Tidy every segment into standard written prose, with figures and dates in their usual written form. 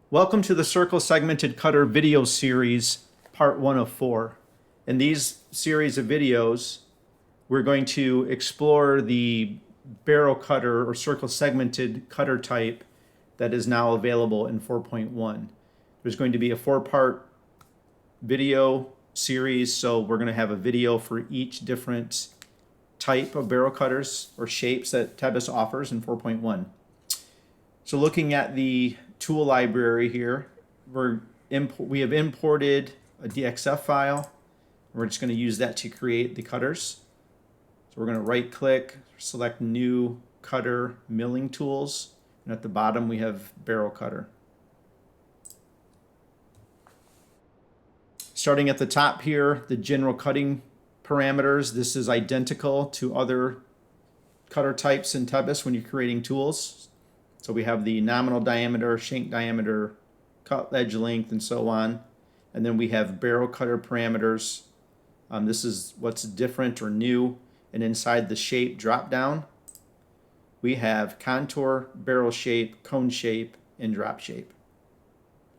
Welcome to the Circle Segmented Cutter video series, part 1 of 4. In these series of videos, we're going to explore the barrel cutter or circle segmented cutter type that is now available in 4.1. There's going to be a 4-part video series, so we're going to have a video for each different type of barrel cutters or shapes that Tebis offers in 4.1. So looking at the tool library here, we have imported a DXF file. We're just going to use that to create the cutters. So we're going to right click, select new cutter milling tools, and at the bottom we have barrel cutter. Starting at the top here, the general cutting parameters. This is identical to other cutter types in Tebis when you're creating tools. So we have the nominal diameter, shank diameter, cut edge length, and so on. And then we have barrel cutter parameters. This is what's different or new. And inside the shape drop down, we have contour, barrel shape, cone shape, and drop shape.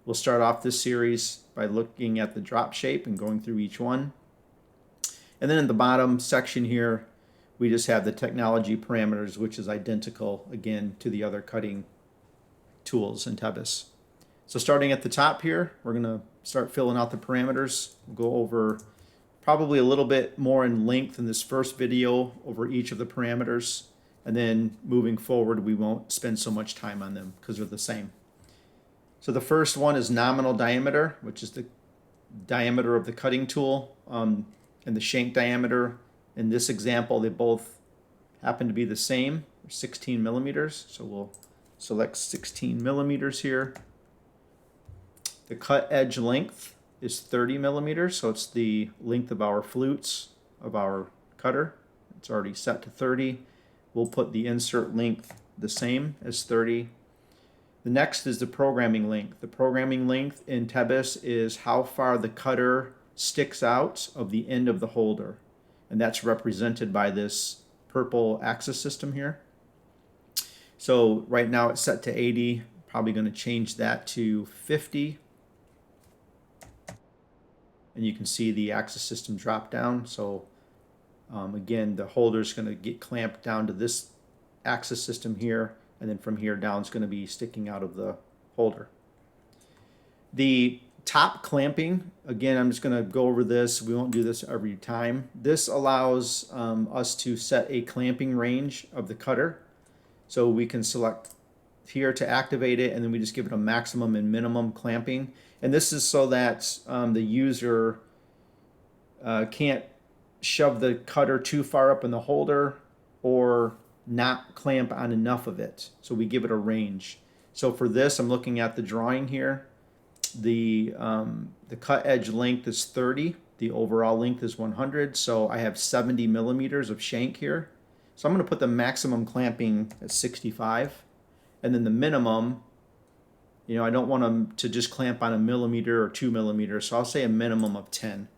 We'll start off this series by looking at the drop shape and going through each one. And then in the bottom section here, we just have the technology parameters, which is identical, again, to the other cutting tools in Tebis. So starting at the top here, we're going to start filling out the parameters. We'll go over probably a little bit more in length in this first video over each of the parameters. And then moving forward, we won't spend so much time on them because they're the same. So the first one is nominal diameter, which is the diameter of the cutting tool, and the shank diameter. In this example, they both happen to be the same, 16 millimeters. So we'll select 16 millimeters here. The cut edge length is 30 millimeters, so it's the length of our flutes of our cutter. It's already set to 30. We'll put the insert length the same as 30. The next is the programming length. The programming length in Tebis is how far the cutter sticks out of the end of the holder. And that's represented by this purple axis system here. So right now it's set to 80. Probably going to change that to 50. And you can see the axis system drop down. So again, the holder is going to get clamped down to this axis system here. And then from here down it's going to be sticking out of the holder. The top clamping, again, I'm just going to go over this. We won't do this every time. This allows us to set a clamping range of the cutter. So we can select here to activate it, and then we just give it a maximum and minimum clamping. And this is so that the user can't shove the cutter too far up in the holder or not clamp on enough of it. So we give it a range. So for this, I'm looking at the drawing here. The cut edge length is 30. The overall length is 100. So I have 70 millimeters of shank here. So I'm going to put the maximum clamping at 65. And then the minimum, I don't want them to just clamp on a millimeter or 2 millimeters. So I'll say a minimum of 10.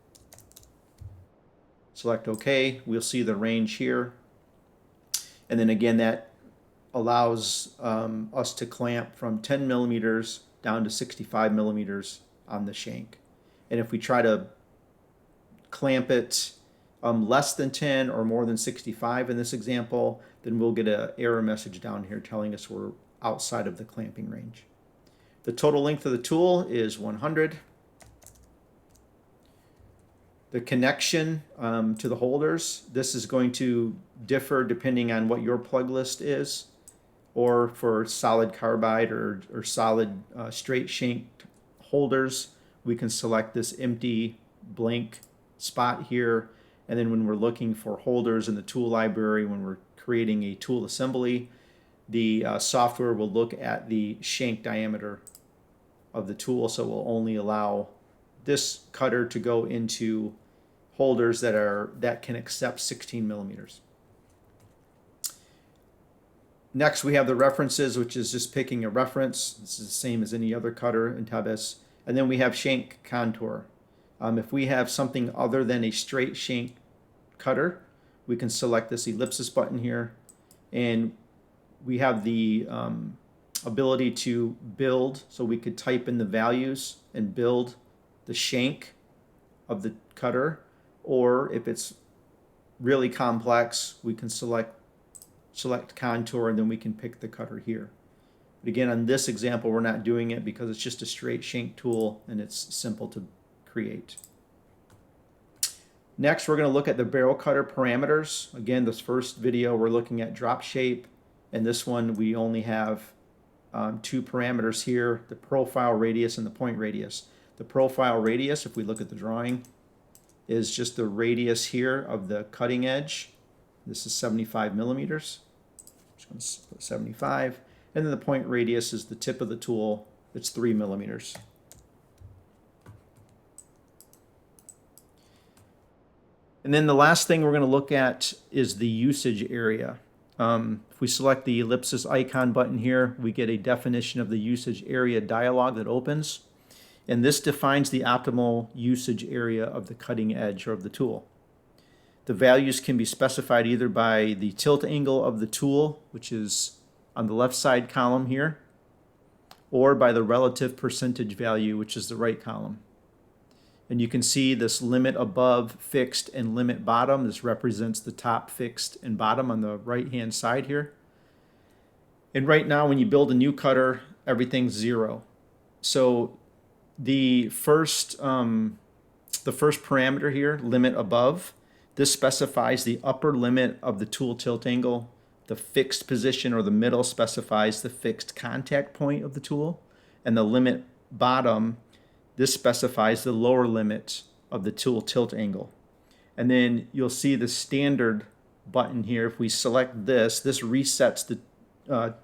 Select OK. We'll see the range here. And then again, that allows us to clamp from 10 millimeters down to 65 millimeters on the shank. And if we try to clamp it less than 10 or more than 65 in this example, then we'll get an error message down here telling us we're outside of the clamping range. The total length of the tool is 100. The connection to the holders, this is going to differ depending on what your plug list is. Or for solid carbide or solid straight shanked holders, we can select this empty blank spot here. And then when we're looking for holders in the tool library, when we're creating a tool assembly, the software will look at the shank diameter of the tool. So we'll only allow this cutter to go into holders that can accept 16 millimeters. Next, we have the references, which is just picking a reference. This is the same as any other cutter in Tebis. And then we have shank contour. If we have something other than a straight shank cutter, we can select this ellipsis button here. And we have the ability to build, so we could type in the values and build the shank of the cutter, or if it's really complex, we can select contour, and then we can pick the cutter here. But again, on this example, we're not doing it because it's just a straight shank tool and it's simple to create. Next, we're going to look at the barrel cutter parameters. Again, this first video, we're looking at drop shape, and this one we only have two parameters here, the profile radius and the point radius. The profile radius, if we look at the drawing, is just the radius here of the cutting edge. This is 75 millimeters. I'm just going to put 75. And then the point radius is the tip of the tool. It's 3 millimeters. And then the last thing we're going to look at is the usage area. If we select the ellipsis icon button here, we get a definition of the usage area dialog that opens. And this defines the optimal usage area of the cutting edge or of the tool. The values can be specified either by the tilt angle of the tool, which is on the left side column here, or by the relative percentage value, which is the right column. And you can see this limit above fixed and limit bottom. This represents the top, fixed, and bottom on the right-hand side here. And right now, when you build a new cutter, everything's 0. So the first parameter here, limit above, this specifies the upper limit of the tool tilt angle. The fixed position or the middle specifies the fixed contact point of the tool. And the limit bottom, this specifies the lower limit of the tool tilt angle. And then you'll see the standard button here. If we select this, this resets the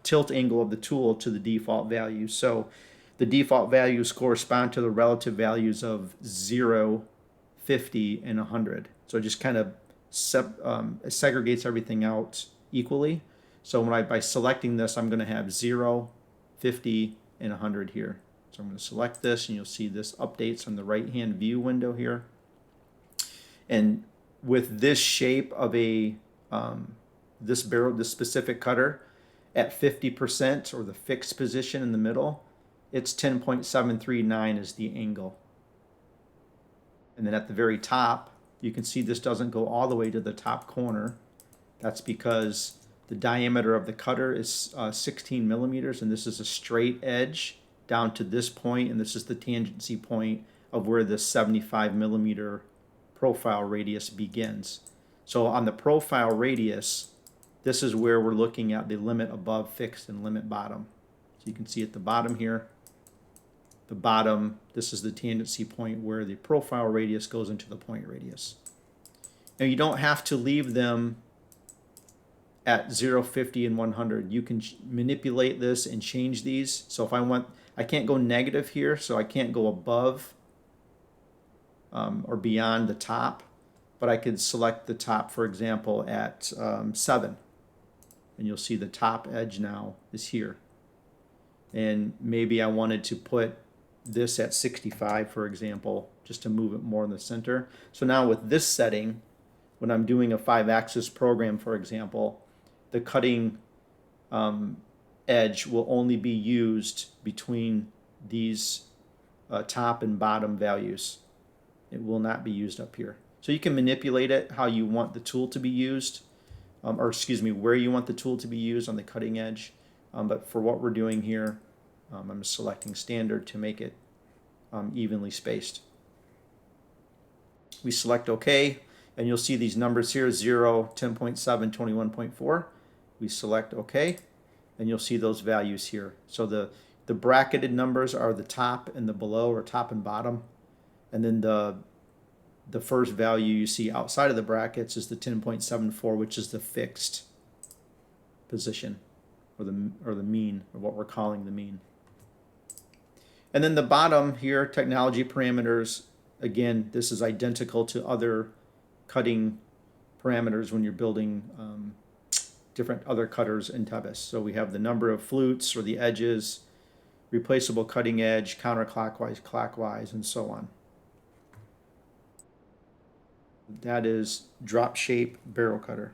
tilt angle of the tool to the default value. So the default values correspond to the relative values of 0, 50, and 100. So it just kind of segregates everything out equally. So by selecting this, I'm going to have 0, 50, and 100 here. So I'm going to select this, and you'll see this updates on the right-hand view window here. And with this shape of a this specific cutter at 50%, or the fixed position in the middle, it's 10.739 is the angle. And then at the very top, you can see this doesn't go all the way to the top corner. That's because the diameter of the cutter is 16 millimeters, and this is a straight edge down to this point, and this is the tangency point of where the 75 millimeter profile radius begins. So on the profile radius, this is where we're looking at the limit above fixed and limit bottom. So you can see at the bottom here, the bottom, this is the tangency point where the profile radius goes into the point radius. Now you don't have to leave them at 0, 50, and 100. You can manipulate this and change these. So if I want, I can't go negative here, so I can't go above or beyond the top, but I could select the top, for example, at 7. And you'll see the top edge now is here. And maybe I wanted to put this at 65, for example, just to move it more in the center. So now with this setting, when I'm doing a 5-axis program, for example, the cutting edge will only be used between these top and bottom values. It will not be used up here. So you can manipulate it how you want the tool to be used, or excuse me, where you want the tool to be used on the cutting edge. But for what we're doing here, I'm selecting standard to make it evenly spaced. We select OK, and you'll see these numbers here, 0, 10.7, 21.4. We select OK, and you'll see those values here. So the bracketed numbers are the top and the below, or top and bottom. And then the first value you see outside of the brackets is the 10.74, which is the fixed position, or the mean, or what we're calling the mean. And then the bottom here, technology parameters, again, this is identical to other cutting parameters when you're building different other cutters in Tebis. So we have the number of flutes or the edges, replaceable cutting edge, counterclockwise, clockwise, and so on. That is drop shape barrel cutter.